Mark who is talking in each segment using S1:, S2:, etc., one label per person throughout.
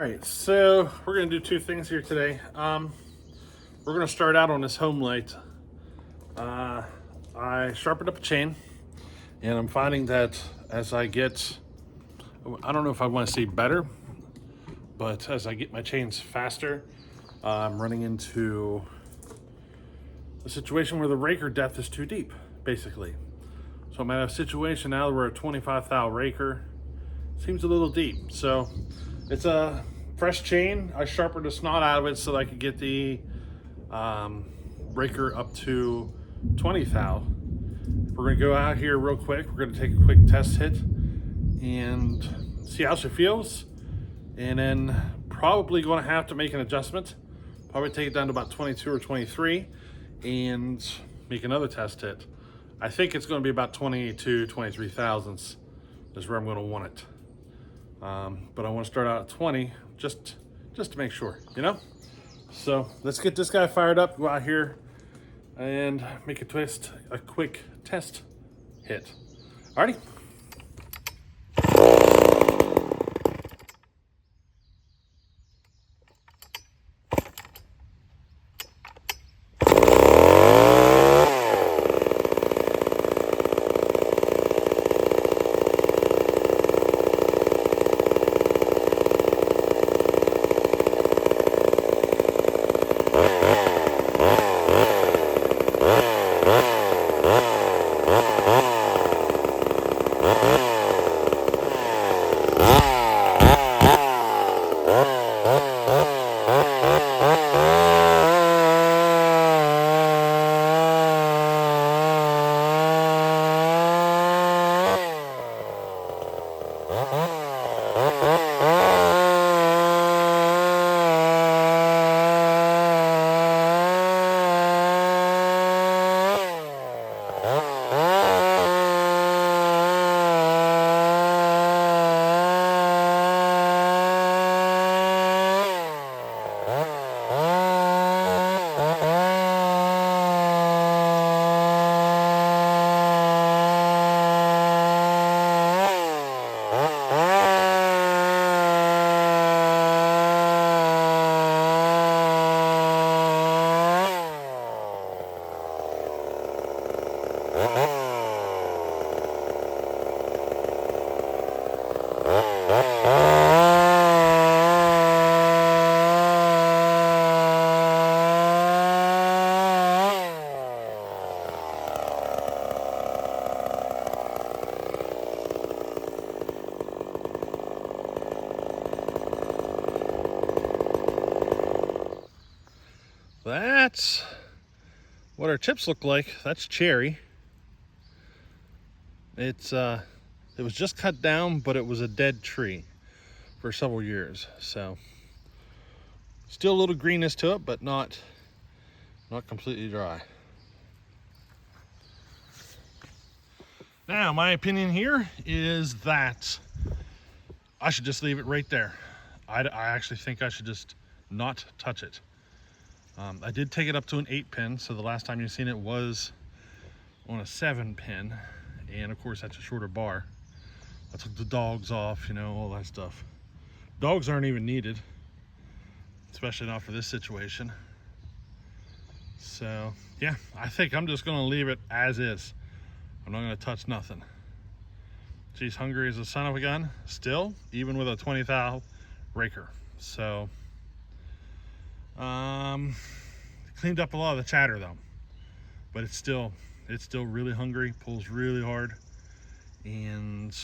S1: All right, so we're gonna do two things here today. We're gonna start out on this Homelite. Uh, I sharpened up a chain, and I'm finding that as I get, I don't know if I want to say better, but as I get my chains faster, I'm running into a situation where the raker depth is too deep, basically. So I'm at a situation now where a 25 thou raker seems a little deep. So it's a fresh chain. I sharpened the snot out of it so that I could get the raker up to 20 thou. We're gonna go out here real quick. We're gonna take a quick test hit and see how she feels. And then probably gonna have to make an adjustment. Probably take it down to about 22 or 23 and make another test hit. I think it's gonna be about 22, 23 thousandths is where I'm gonna want it. But I want to start out at 20 just to make sure, you know? So let's get this guy fired up, go out here and make a quick test hit. Alrighty. That's what our chips look like. That's cherry. It was just cut down, but it was a dead tree for several years. So still a little greenness to it, but not completely dry. Now, my opinion here is that I should just leave it right there. I actually think I should just not touch it. I did take it up to an 8-pin, so the last time you've seen it was on a 7-pin, and of course that's a shorter bar. I took the dogs off, you know, all that stuff. Dogs aren't even needed, especially not for this situation. So yeah, I think I'm just gonna leave it as is. I'm not gonna touch nothing. She's hungry as a son of a gun still, even with a 20 thou raker. So cleaned up a lot of the chatter though, but it's still really hungry, pulls really hard, and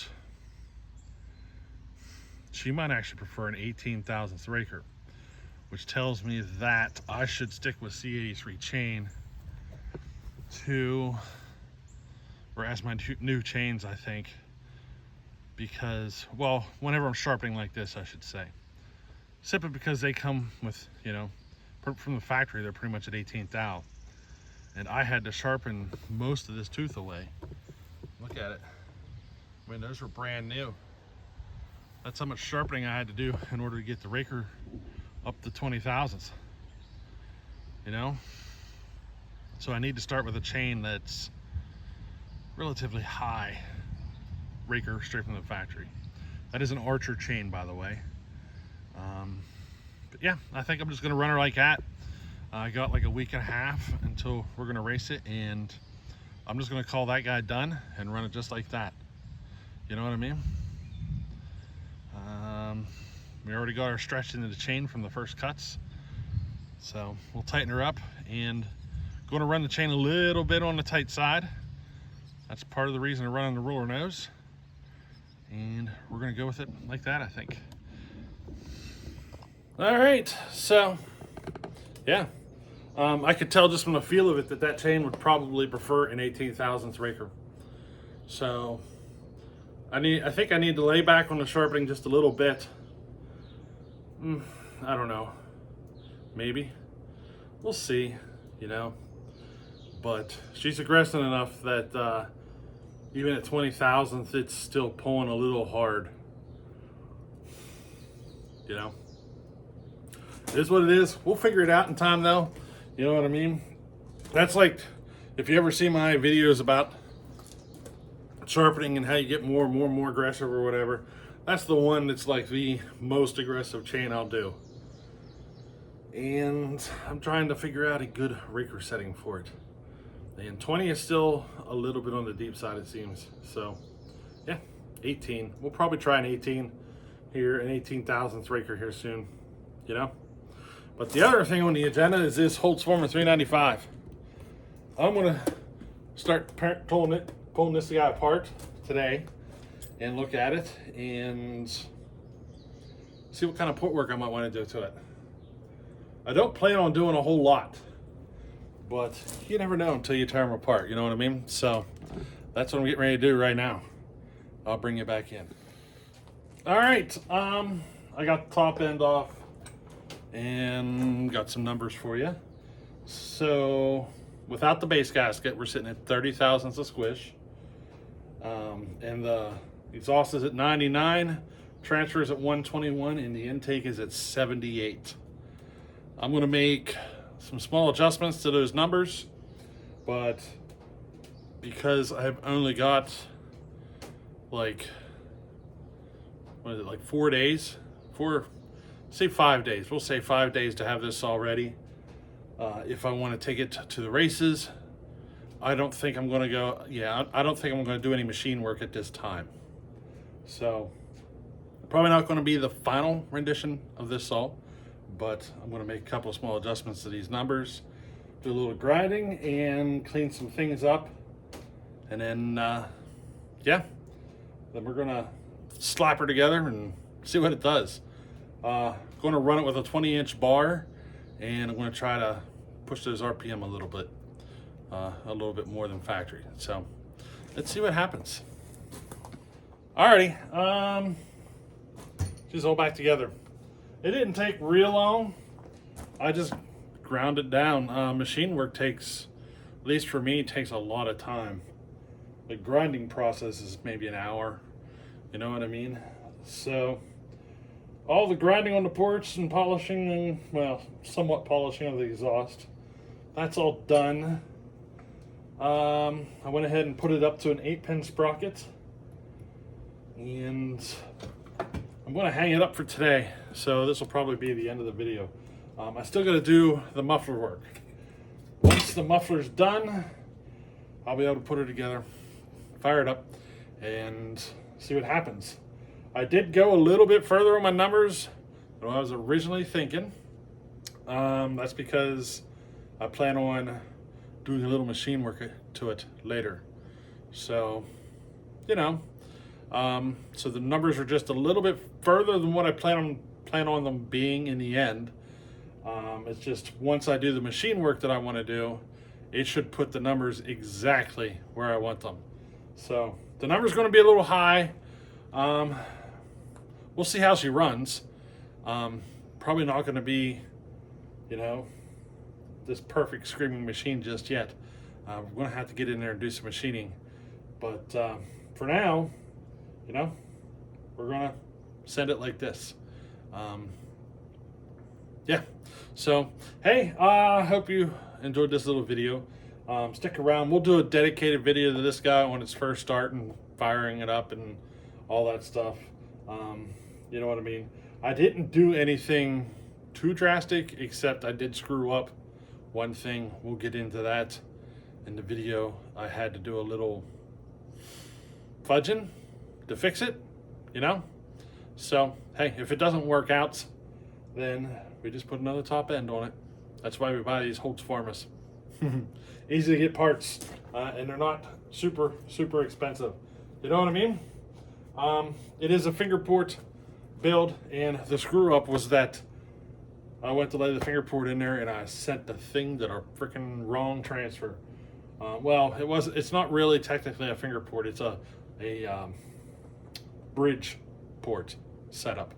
S1: she might actually prefer an 18 thousandth raker, which tells me that I should stick with C83 chain or as my new chains, I think, because, well, whenever I'm sharpening like this, I should say. Simply because they come with, you know, from the factory, they're pretty much at 18 thou. And I had to sharpen most of this tooth away. Look at it. I mean, those were brand new. That's how much sharpening I had to do in order to get the raker up to 20 thousandths. You know? So I need to start with a chain that's relatively high raker straight from the factory. That is an Archer chain, by the way. But yeah, I think I'm just gonna run her like that. I got like a week and a half until we're gonna race it, and I'm just gonna call that guy done and run it just like that. You know what I mean? We already got her stretched into the chain from the first cuts, so we'll tighten her up, and going to run the chain a little bit on the tight side. That's part of the reason of running the roller nose, and we're gonna go with it like that, I think. All right, so yeah, I could tell just from the feel of it that that chain would probably prefer an 18 thousandths raker. So I think I need to lay back on the sharpening just a little bit. I don't know, maybe we'll see, you know. But she's aggressive enough that even at 20 thousandths, it's still pulling a little hard. You know, it is what it is. We'll figure it out in time, though. You know what I mean? That's like, if you ever see my videos about sharpening and how you get more aggressive or whatever, that's the one that's like the most aggressive chain I'll do. And I'm trying to figure out a good raker setting for it. And 20 is still a little bit on the deep side, it seems. So yeah, 18. We'll probably try an 18 here, an 18 thousandths raker here soon, you know. But the other thing on the agenda is this Holtzfforma 395. I'm gonna start pulling this guy apart today and look at it and see what kind of put work I might want to do to it. I don't plan on doing a whole lot, but you never know until you tear them apart, you know what I mean? So that's what I'm getting ready to do right now. I'll bring you back in. All right, I got the top end off and got some numbers for you. So without the base gasket, we're sitting at 30 thousandths of squish. And the exhaust is at 99, transfer is at 121, and the intake is at 78. I'm gonna make some small adjustments to those numbers, but because I've only got like, what is it, like 4 days? Say 5 days. We'll say 5 days to have this all ready. If I want to take it to the races, I don't think I'm going to go, I don't think I'm going to do any machine work at this time. So probably not going to be the final rendition of this saw, but I'm going to make a couple of small adjustments to these numbers, do a little grinding and clean some things up. And then, then we're going to slap her together and see what it does. Going to run it with a 20-inch bar, and I'm going to try to push those RPM a little bit more than factory. So let's see what happens. Alrighty, she's all back together. It didn't take real long. I just ground it down. Machine work takes, at least for me, takes a lot of time. The grinding process is maybe an hour. You know what I mean? So all the grinding on the ports and polishing and, well, somewhat polishing of the exhaust, that's all done. I went ahead and put it up to an 8-pin sprocket, and I'm going to hang it up for today. So this will probably be the end of the video. I still got to do the muffler work. Once the muffler's done, I'll be able to put her together, fire it up, and see what happens. I did go a little bit further on my numbers than I was originally thinking. That's because I plan on doing a little machine work to it later. So, you know, so the numbers are just a little bit further than what I plan on them being in the end. It's just once I do the machine work that I want to do, it should put the numbers exactly where I want them. So the number's going to be a little high. We'll see how she runs. Probably not going to be, you know, this perfect screaming machine just yet. We're going to have to get in there and do some machining. But for now, you know, we're going to send it like this. Yeah. So, hey, I hope you enjoyed this little video. Stick around. We'll do a dedicated video to this guy when it's first starting, firing it up and all that stuff. You know what I mean? I didn't do anything too drastic, except I did screw up one thing. We'll get into that in the video. I had to do a little fudging to fix it, you know? So, hey, if it doesn't work out, then we just put another top end on it. That's why we buy these Holtzfformas. Easy to get parts, and they're not super expensive. You know what I mean? It is a finger port build, and the screw up was that I went to lay the finger port in there and I sent the thing to a freaking wrong transfer. Well, it's not really technically a finger port. It's a bridge port setup.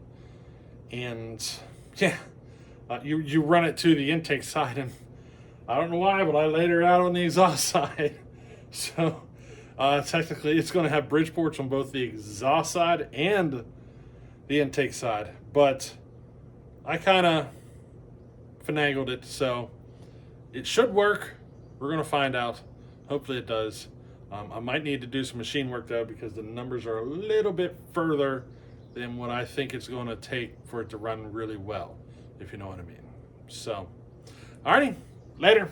S1: And yeah, you run it to the intake side, and I don't know why, but I laid it out on the exhaust side. So technically it's going to have bridge ports on both the exhaust side and the intake side, but I kind of finagled it, so it should work. We're going to find out. Hopefully it does. I might need to do some machine work though, because the numbers are a little bit further than what I think it's going to take for it to run really well, if you know what I mean. So, alrighty, later.